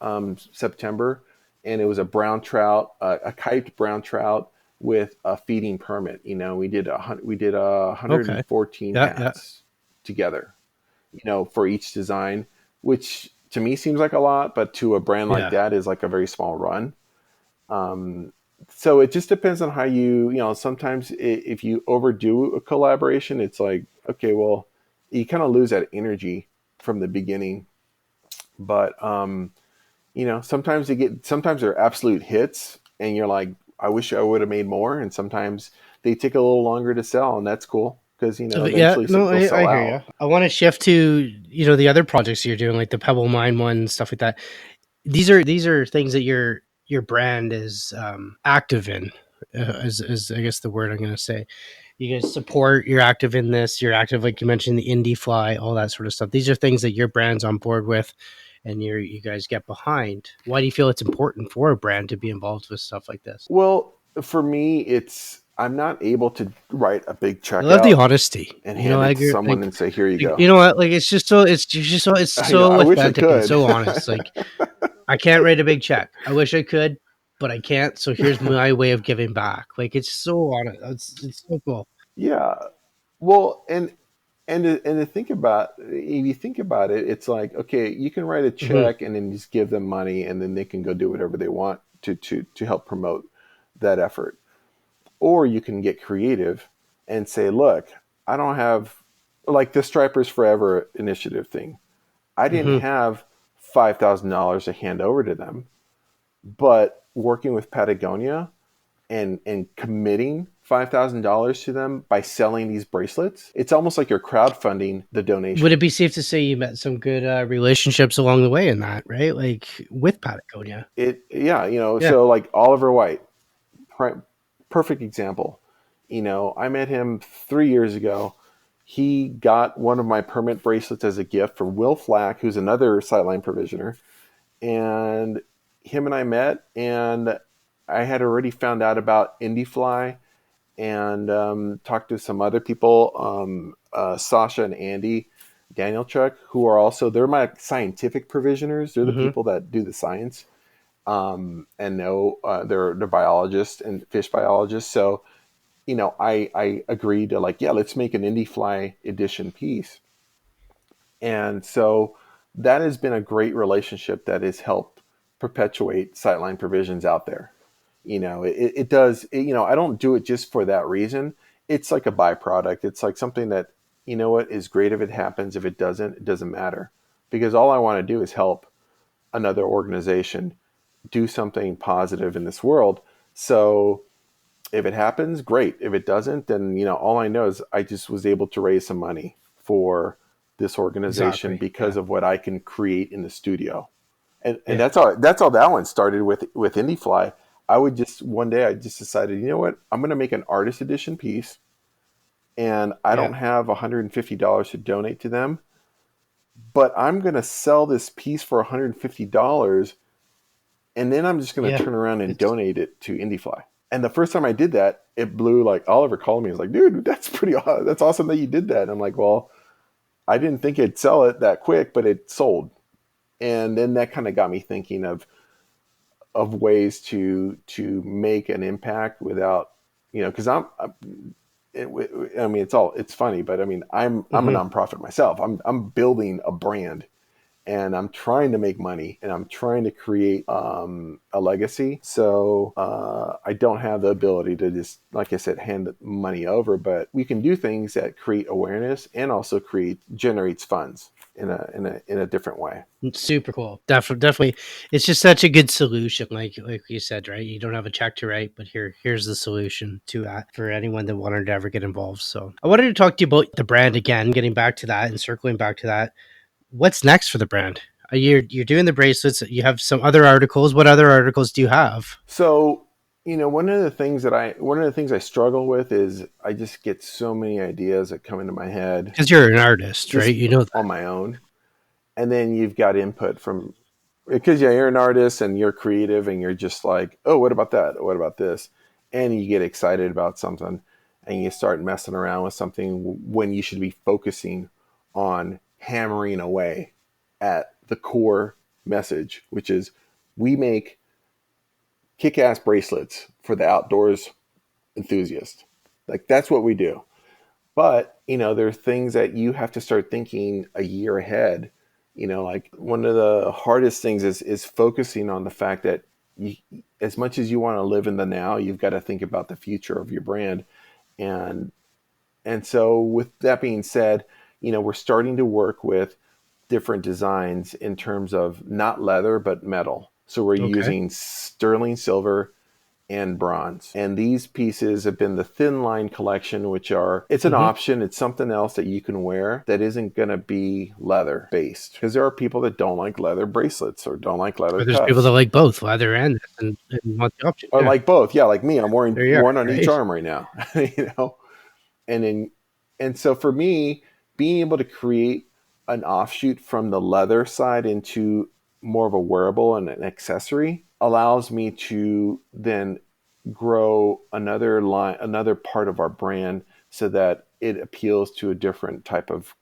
B: September, and it was a brown trout, a kite brown trout with a feeding permit. We did 114
A: Okay. Yeah. Yeah.
B: hats together, for each design, which to me seems like a lot, but to a brand like
A: Yeah.
B: that is like a very small run. Um, so it just depends on how sometimes if you overdo a collaboration, it's like, okay, well, you kind of lose that energy from the beginning. But sometimes they're absolute hits, and you're like, I wish I would have made more. And sometimes they take a little longer to sell, and that's cool because
A: Yeah,
B: eventually
A: no,
B: they'll
A: I
B: sell
A: hear
B: out.
A: you. I want to shift to the other projects you're doing, like the Pebble Mine one, stuff like that. These are things that your brand is active in, is I guess the word I'm going to say. You guys support. You're active in this. You're active, like you mentioned, the indie fly, all that sort of stuff. These are things that your brand's on board with, and you guys get behind. Why do you feel it's important for a brand to be involved with stuff like this?
B: Well, for me, I'm not able to write a big
A: I
B: check
A: love the
B: out
A: honesty.
B: and hand it to
A: Edgar,
B: someone and say, "Here you go."
A: you know what? Like it's so
B: I wish I
A: authentic and
B: could.
A: so honest. Like I can't write a big check. I wish I could, but I can't. So here's my way of giving back. Like it's so honest. It's so cool.
B: Yeah. Well, and to think about, if you think about it, it's like, okay, you can write a
A: Hmm.
B: check and then just give them money, and then they can go do whatever they want to help promote that effort. Or you can get creative and say, look, I don't have, like the Stripers Forever initiative thing. I didn't
A: Hmm.
B: have $5,000 to hand over to them, but working with Patagonia and committing $5,000 to them by selling these bracelets, it's almost like you're crowdfunding the donation.
A: Would it be safe to say you met some good relationships along the way in that, right? Like with Patagonia?
B: Yeah,
A: Yeah.
B: so like Oliver White, perfect example. I met him 3 years ago. He got one of my permit bracelets as a gift from Will Flack, who's another Sightline provisioner. And him and I met, and I had already found out about IndieFly and talked to some other people, Sasha and Andy Danielchuk, who are also, they're my scientific provisioners. They're the
A: Mm-hmm.
B: people that do the science and know they're biologists and fish biologists. So, I agreed to like, yeah, let's make an IndieFly edition piece. And so that has been a great relationship that has helped perpetuate Sightline Provisions out there. It does, I don't do it just for that reason. It's like a byproduct. It's like something that, what is great if it happens. If it doesn't matter. Because all I want to do is help another organization do something positive in this world. So if it happens, great. If it doesn't, then all I know is I just was able to raise some money for this organization
A: Exactly.
B: because
A: Yeah.
B: of what I can create in the studio. And
A: Yeah.
B: that's all that one started with IndieFly. I would just one day I just decided, you know what? I'm going to make an artist edition piece, and I
A: Yeah.
B: don't have $150 to donate to them, but I'm going to sell this piece for $150, and then I'm just going to
A: Yeah.
B: turn around and
A: It's
B: donate it to IndieFly. And the first time I did that, it blew. Like Oliver called me, he was like, "Dude, that's awesome that you did that." And I'm like, "Well, I didn't think it'd sell it that quick, but it sold." And then that kind of got me thinking of ways to make an impact without, because I mean, it's funny, but I mean, I'm a
A: mm-hmm.
B: nonprofit myself. I'm building a brand, and I'm trying to make money, and I'm trying to create a legacy. So I don't have the ability to just, like I said, hand the money over, but we can do things that create awareness and also generates funds in a different way.
A: It's super cool. Definitely. It's just such a good solution. Like you said, right? You don't have a check to write, but here's the solution to that for anyone that wanted to ever get involved. So I wanted to talk to you about the brand again, getting back to that and circling back to that. What's next for the brand? You're doing the bracelets. You have some other articles. What other articles do you have?
B: So, one of the things I struggle with is I just get so many ideas that come into my head
A: Because you're an artist, right?
B: just
A: You know
B: on
A: that.
B: my own. And then you've got input from, because yeah, you're an artist and you're creative and you're just like, oh, what about that? What about this? And you get excited about something and you start messing around with something when you should be focusing on hammering away at the core message, which is we make kick-ass bracelets for the outdoors enthusiast. Like that's what we do. But, there are things that you have to start thinking a year ahead. Like one of the hardest things is focusing on the fact that as much as you want to live in the now, you've got to think about the future of your brand. And and so with that being said, we're starting to work with different designs in terms of not leather but metal. So we're
A: Okay.
B: using sterling silver and bronze. And these pieces have been the thin line collection, it's an
A: Mm-hmm.
B: option. It's something else that you can wear that isn't going to be leather based. Because there are people that don't like leather bracelets or don't like leather
A: Or there's people that
B: cuffs
A: like both leather and this and want the option.
B: or
A: Yeah.
B: like both. Yeah, like me, I'm wearing
A: There you are.
B: one on each
A: Right.
B: arm right now, you know? And then, and so for me, being able to create an offshoot from the leather side into more of a wearable and an accessory allows me to then grow another part of our brand so that it appeals to a different type of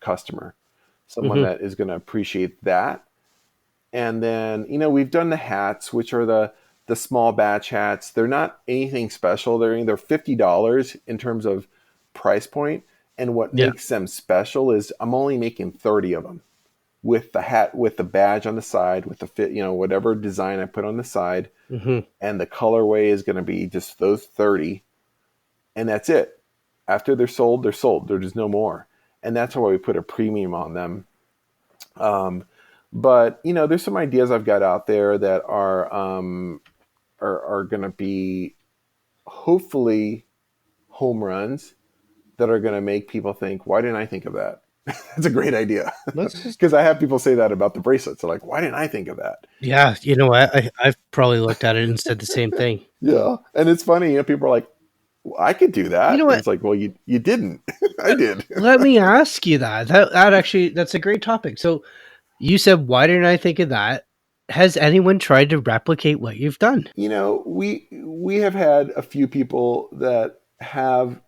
B: customer, someone
A: Mm-hmm.
B: that is going to appreciate that. And then, we've done the hats, which are the small batch hats. They're not anything special. They're either $50 in terms of price point. And what
A: Yeah.
B: makes them special is I'm only making 30 of them with the hat, with the badge on the side, with the fit, whatever design I put on the side.
A: Mm-hmm.
B: And the colorway is going to be just those 30. And that's it. After they're sold, they're sold. There's no more. And that's why we put a premium on them. Um, but there's some ideas I've got out there that are are going to be hopefully home runs that are going to make people think, why didn't I think of that? That's a great idea.
A: Let's just
B: Because I have people say that about the bracelets. They're like, why didn't I think of that?
A: yeah, you know what? I've probably looked at it and said the same thing.
B: Yeah. And it's funny, people are like, well, I could do
A: You
B: that.
A: know
B: And
A: what?
B: it's like, well, you didn't. I did.
A: Let me ask you that. That actually that's a great topic. So you said, why didn't I think of that? Has anyone tried to replicate what you've done?
B: We have had a few people that have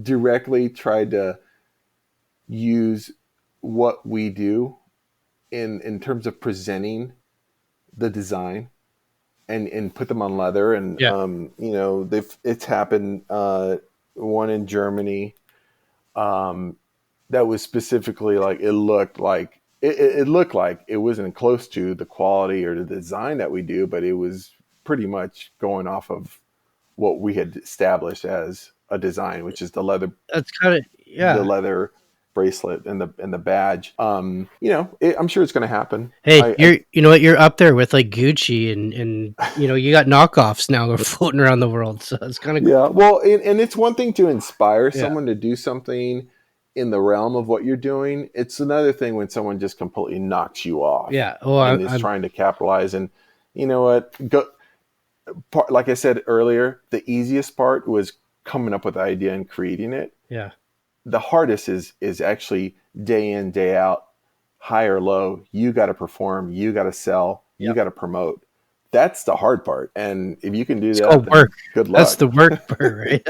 B: directly tried to use what we do in terms of presenting the design and put them on leather. And
A: Yeah,
B: it's happened. One in Germany, that was specifically like it looked like it wasn't close to the quality or the design that we do, but it was pretty much going off of what we had established as a design, which is
A: that's kind of
B: the
A: yeah.
B: leather bracelet and the badge. I'm sure it's going to happen.
A: Hey, you know what? You're up there with like Gucci and you got knockoffs now. They're floating around the world, so it's kind of
B: Yeah, well, and it's one thing to inspire
A: yeah,
B: someone to do something in the realm of what you're doing. It's another thing when someone just completely knocks you off
A: yeah. Oh,
B: and is
A: I'm
B: trying to capitalize. And you know what? Like I said earlier, the easiest part was coming up with the idea and creating it.
A: yeah,
B: The hardest is actually day in, day out, high or low. You got to perform, you got to sell, you
A: yeah.
B: got to promote. That's the hard part. And if you can do
A: It's
B: that,
A: called
B: then
A: work.
B: good
A: That's
B: luck.
A: the work part, right?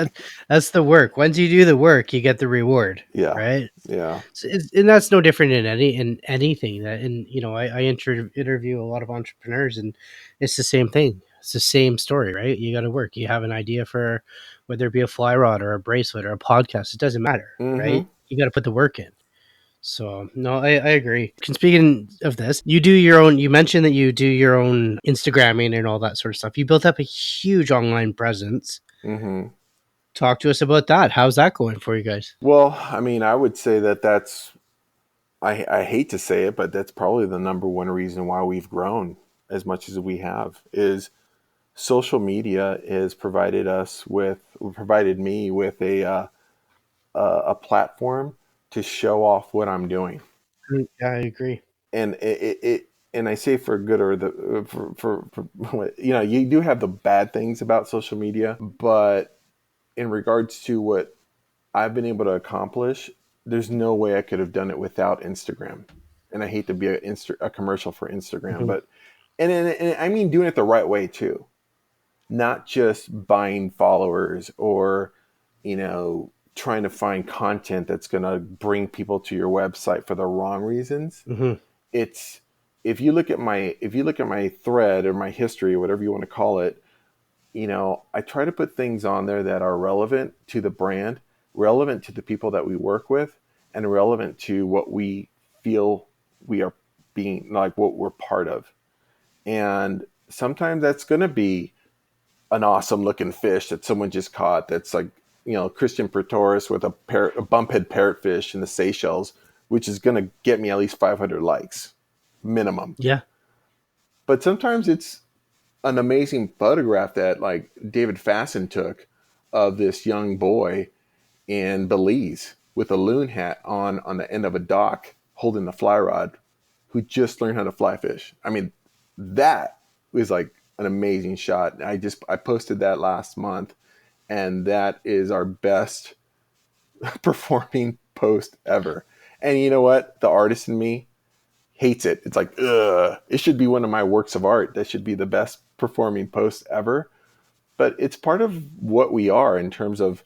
A: That's the work. Once you do the work, you get the reward,
B: Yeah.
A: right?
B: Yeah.
A: And that's no different in anything. That and I interview a lot of entrepreneurs, and it's the same thing. It's the same story, right? You got to work. You have an idea for whether it be a fly rod or a bracelet or a podcast. It doesn't matter,
B: Mm-hmm.
A: right? You got to put the work in. So no, I agree. And speaking of this, you do your own. You mentioned that you do your own Instagramming and all that sort of stuff. You built up a huge online presence.
B: Mm-hmm.
A: Talk to us about that. How's that going for you guys?
B: Well, I mean, I would say that's, I hate to say it, but that's probably the number one reason why we've grown as much as we have is social media has provided me with a platform to show off what I'm doing.
A: Yeah, I agree.
B: And and I say for good or the for you do have the bad things about social media, but in regards to what I've been able to accomplish, there's no way I could have done it without Instagram. And I hate to be a commercial for Instagram,
A: Mhm.
B: but and I mean doing it the right way too, not just buying followers or trying to find content that's going to bring people to your website for the wrong reasons.
A: Mhm.
B: It's if you look at my thread or my history or whatever you want to call it, I try to put things on there that are relevant to the brand, relevant to the people that we work with, and relevant to what we feel we are being like what we're part of. And sometimes that's going to be an awesome looking fish that someone just caught that's like, Christian Pretorius with a bumphead parrotfish in the Seychelles, which is going to get me at least 500 likes minimum.
A: Yeah.
B: But sometimes it's an amazing photograph that like David Fasten took of this young boy in Belize with a loon hat on the end of a dock holding the fly rod who just learned how to fly fish. I mean, that was like an amazing shot. I posted that last month, and that is our best performing post ever. And you know what? The artist in me hates it. It's like, ugh, it should be one of my works of art. That should be the best performing post ever. But it's part of what we are in terms of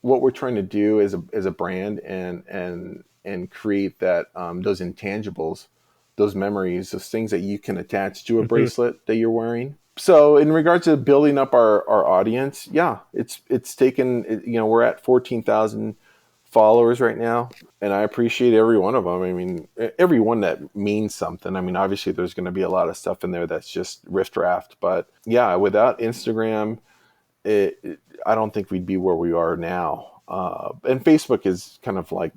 B: what we're trying to do as a brand and create that those intangibles, those memories, those things that you can attach to a
A: Mhm.
B: bracelet that you're wearing. So in regards to building up our audience, yeah, it's taken, we're at 14,000 followers right now, and I appreciate every one of them. I mean, every one that means something. I mean, obviously there's going to be a lot of stuff in there that's just riff-raff, but yeah, without Instagram, I don't think we'd be where we are now. And Facebook is kind of like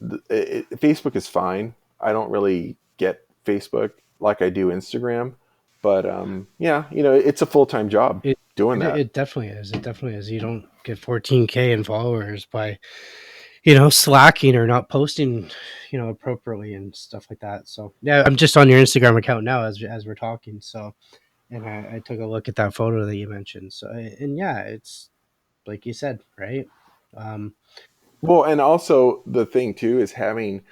B: Facebook is fine. I don't really get Facebook like I do Instagram, But yeah, it's a full-time job
A: It,
B: doing
A: it
B: that.
A: it definitely is. It definitely is. You don't get 14K in followers by slacking or not posting appropriately and stuff like that. So yeah, I'm just on your Instagram account now as we're talking. So and I took a look at that photo that you mentioned. So and yeah, it's like you said, right? Um,
B: Well, and also the thing too is having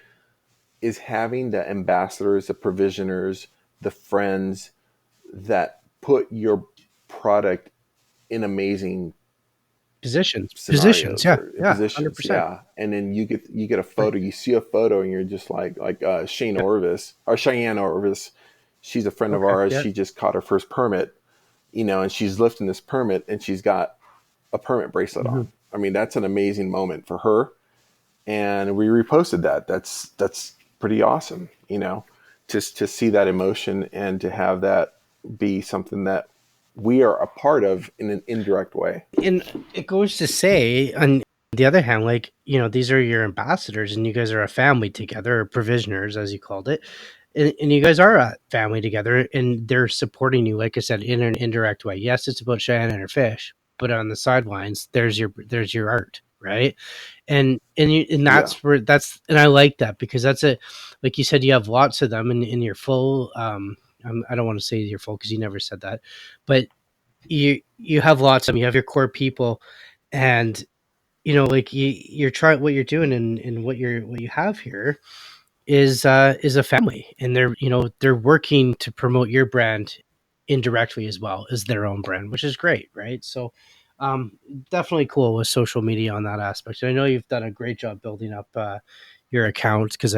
B: the ambassadors, the provisioners, the friends that put your product in amazing
A: positions,
B: scenarios
A: yeah,
B: or
A: yeah, hundred
B: positions.
A: percent.
B: Yeah. And then you get a photo, you see a photo and you're just like Shane Orvis or Cheyenne Orvis. She's a friend of
A: Okay,
B: ours.
A: yeah.
B: She just caught her first permit, and she's lifting this permit and she's got a permit bracelet
A: Hmm.
B: on. I mean, that's an amazing moment for her. And we reposted that. That's pretty awesome, just to see that emotion and to have that be something that we are a part of in an indirect way.
A: And it goes to say, on the other hand, like these are your ambassadors, and you guys are a family together, or provisioners, as you called it, and you guys are a family together, and they're supporting you, like I said, in an indirect way. Yes, it's about Cheyenne and her fish, but on the sidelines, there's your art, right? And
B: Yeah.
A: and I like that because that's it. Like you said, you have lots of them, and you're full. I don't want to say you're full because you never said that, but you have lots of them. You have your core people, and like you're trying what you're doing, and what you have here is a family, and they're working to promote your brand indirectly as well as their own brand, which is great, right? So definitely cool with social media on that aspect. I know you've done a great job building up your account because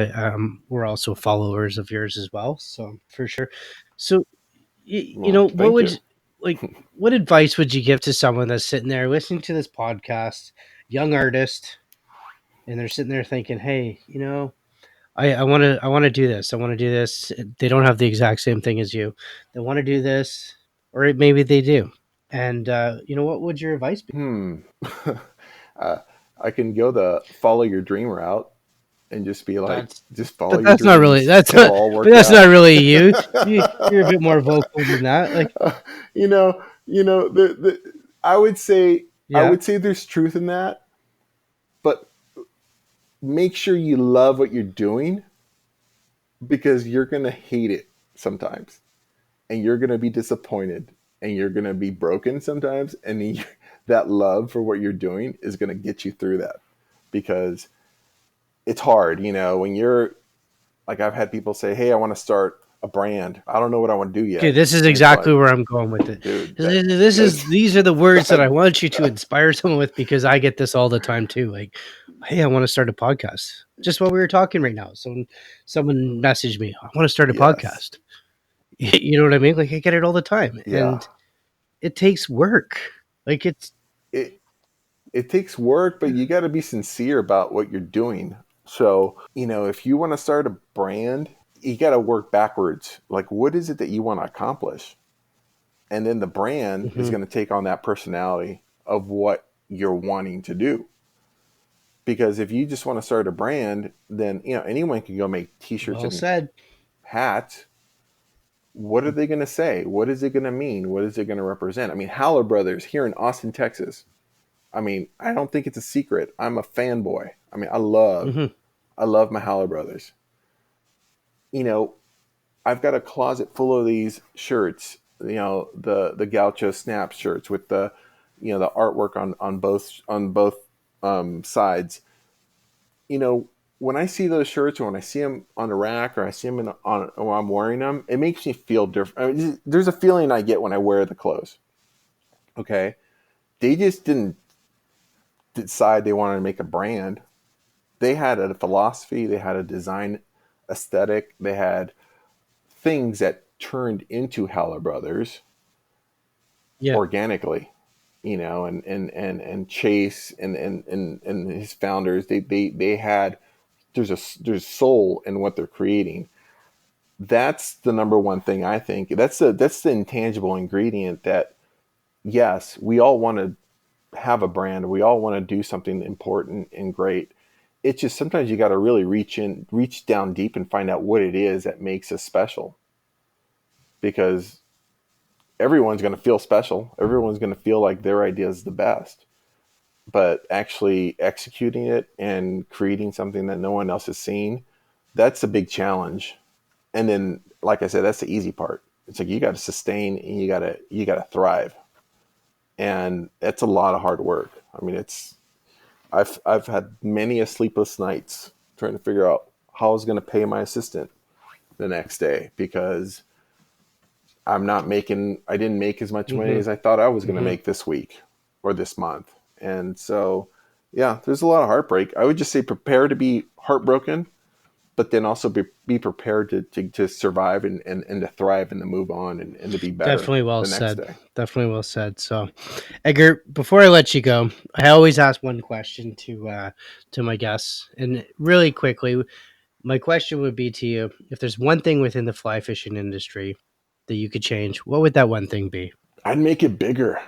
A: we're also followers of yours as well, so for sure. So
B: Well,
A: what
B: thank you.
A: would like what advice would you give to someone that's sitting there listening to this podcast, young artist, and they're sitting there thinking, hey, I want to do this. I want to do this. They don't have the exact same thing as you. They want to do this, or maybe they do. And what would your advice be?
B: Hmm. uh, I can go the follow your dream route and just be like,
A: That's
B: just follow
A: but
B: your
A: that's not really
B: dreams.
A: that's
B: It'll
A: not
B: all
A: but
B: work
A: that's not
B: out.
A: really you. You're a bit more vocal than that. Like,
B: The I would say I
A: yeah,
B: would say there's truth in that, but make sure you love what you're doing because you're gonna hate it sometimes, and you're gonna be disappointed, and you're gonna be broken sometimes, and that love for what you're doing is gonna get you through that because it's hard, when you're like I've had people say, "Hey, I want to start a brand. I don't know what I want to do
A: dude,
B: yet,"
A: this is
B: and it's
A: exactly
B: like,
A: where I'm going with it.
B: dude,
A: This is
B: that's
A: these are the words that I
B: that,
A: want you to inspire someone with because I get this all the time too. Like, hey, I want to start a podcast. Just what we were talking right now. Someone messaged me, I want to start a
B: yes,
A: podcast. You know what I mean? Like I get it all the time,
B: yeah.
A: and it takes work. Like it's
B: It it takes work, but you got to be sincere about what you're doing. So, if you want to start a brand, you got to work backwards. Like, what is it that you want to accomplish? And then the brand is
A: mhm,
B: going to take on that personality of what you're wanting to do. Because if you just want to start a brand, then, anyone can go make t-shirts
A: well
B: and
A: said.
B: hats. What are they going to say? What is it going to mean? What is it going to represent? I mean, Howler Brothers here in Austin, Texas. I mean, I don't think it's a secret. I'm a fanboy. I mean,
A: Hmm.
B: I love my Howler Brothers. You know, I've got a closet full of these shirts. The Gaucho Snap shirts with the artwork on both sides. You know, when I see those shirts or when I see them on a rack or I see them on or I'm wearing them, it makes me feel different. I mean, there's a feeling I get when I wear the clothes. Okay, they just didn't decide they wanted to make a brand. They had a philosophy, they had a design aesthetic, they had things that turned into Howler Brothers
A: Yeah.
B: organically, and Chase and his founders, they had there's soul in what they're creating. That's the number one thing I think. That's the intangible ingredient that yes, we all want to have a brand. We all want to do something important and great. It's just sometimes you got to really reach down deep and find out what it is that makes us special. Because everyone's going to feel special. Everyone's going to feel like their idea is the best. But actually executing it and creating something that no one else has seen, that's a big challenge. And then, like I said, that's the easy part. It's like you got to sustain and you got to thrive, and it's a lot of hard work. I mean, I've had many a sleepless nights trying to figure out how I was going to pay my assistant the next day, because I didn't make as much money as I thought I was going to make this week or this month. And so, yeah, there's a lot of heartbreak. I would just say prepare to be heartbroken, but then also be prepared to survive and to thrive and to move on and to be better.
A: Definitely well
B: the next
A: said.
B: day.
A: Definitely well said. So, Edgar, before I let you go, I always ask one question to my guests, and really quickly, my question would be to you: if there's one thing within the fly fishing industry that you could change, what would that one thing be?
B: I'd make it bigger.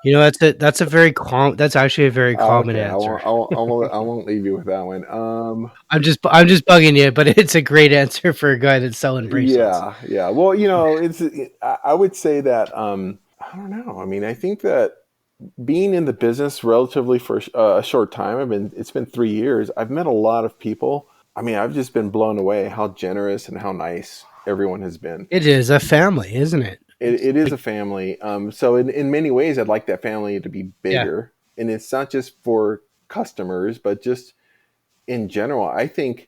A: You know, that's actually a very common
B: Okay,
A: answer.
B: I won't leave you with that one.
A: I'm just bugging you, but it's a great answer for a guy that's selling bracelets.
B: Yeah. Well, I would say that I don't know. I mean, I think that being in the business relatively for a short time, it's been 3 years. I've met a lot of people. I mean, I've just been blown away how generous and how nice everyone has been.
A: It is a family, isn't it?
B: It is a family. So in many ways, I'd like that family to be bigger. Yeah. And it's not just for customers, but just in general. I think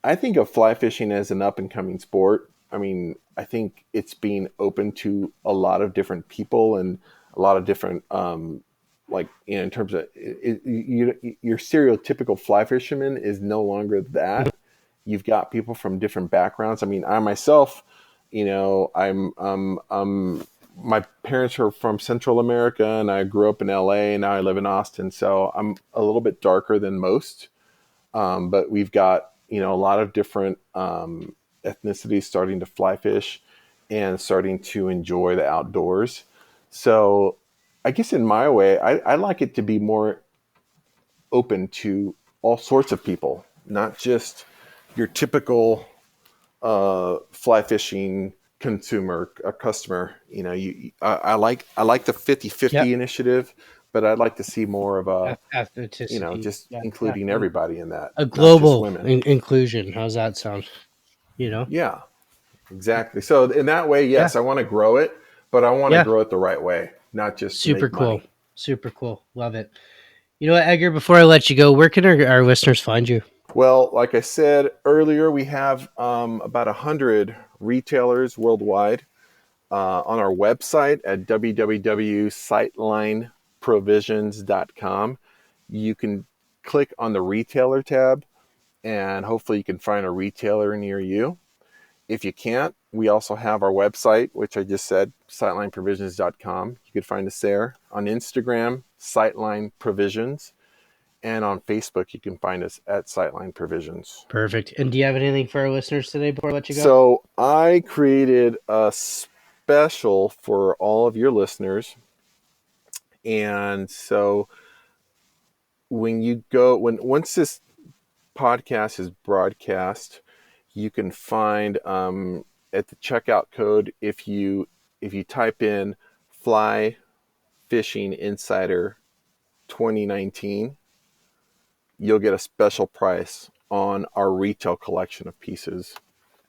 B: of fly fishing as an up and coming sport. I mean, I think it's being open to a lot of different people and a lot of different, in terms of your stereotypical fly fisherman is no longer that. You've got people from different backgrounds. I mean, I myself, my parents are from Central America, and I grew up in LA, and now I live in Austin. So I'm a little bit darker than most. But we've got, a lot of different ethnicities starting to fly fish and starting to enjoy the outdoors. So I guess in my way, I like it to be more open to all sorts of people, not just your typical fly fishing consumer, a customer. I like the 50-50 initiative, but I'd like to see more of a just including everybody in that.
A: A global inclusion. How's that sound?
B: Yeah, exactly. So in that way, yes, I want to grow it, but I want to grow it the right way, not just
A: super
B: to make
A: cool.
B: money.
A: Super cool. Love it. You know what, Edgar, before I let you go, where can our listeners find you?
B: Well, like I said earlier, we have about 100 retailers worldwide on our website at www.slightlineprovisions.com. You can click on the retailer tab, and hopefully you can find a retailer near you. If you can't, we also have our website, which I just said, Slightlineprovisions.com. You can find us there. On Instagram, Slightlineprovisions. And on Facebook, you can find us at Sightline Provisions.
A: Perfect. And do you have anything for our listeners today before I let you go?
B: So I created a special for all of your listeners. And so once this podcast is broadcast, you can find at the checkout code, if you type in Fly Fishing Insider 2019, you'll get a special price on our retail collection of pieces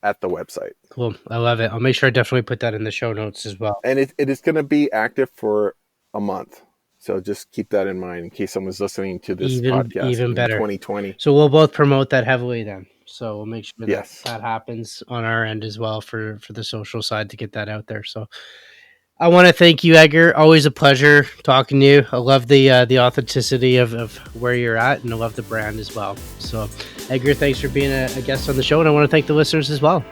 B: at the website.
A: Cool. I love it. I'll make sure I definitely put that in the show notes as well.
B: And it is going to be active for a month. So just keep that in mind in case someone's listening to this podcast
A: even better.
B: 2020.
A: So we'll both promote that heavily then. So we'll make sure that happens on our end as well for the social side to get that out there. So I want to thank you, Edgar. Always a pleasure talking to you. I love the authenticity of where you're at, and I love the brand as well. So, Edgar, thanks for being a guest on the show, and I want to thank the listeners as well.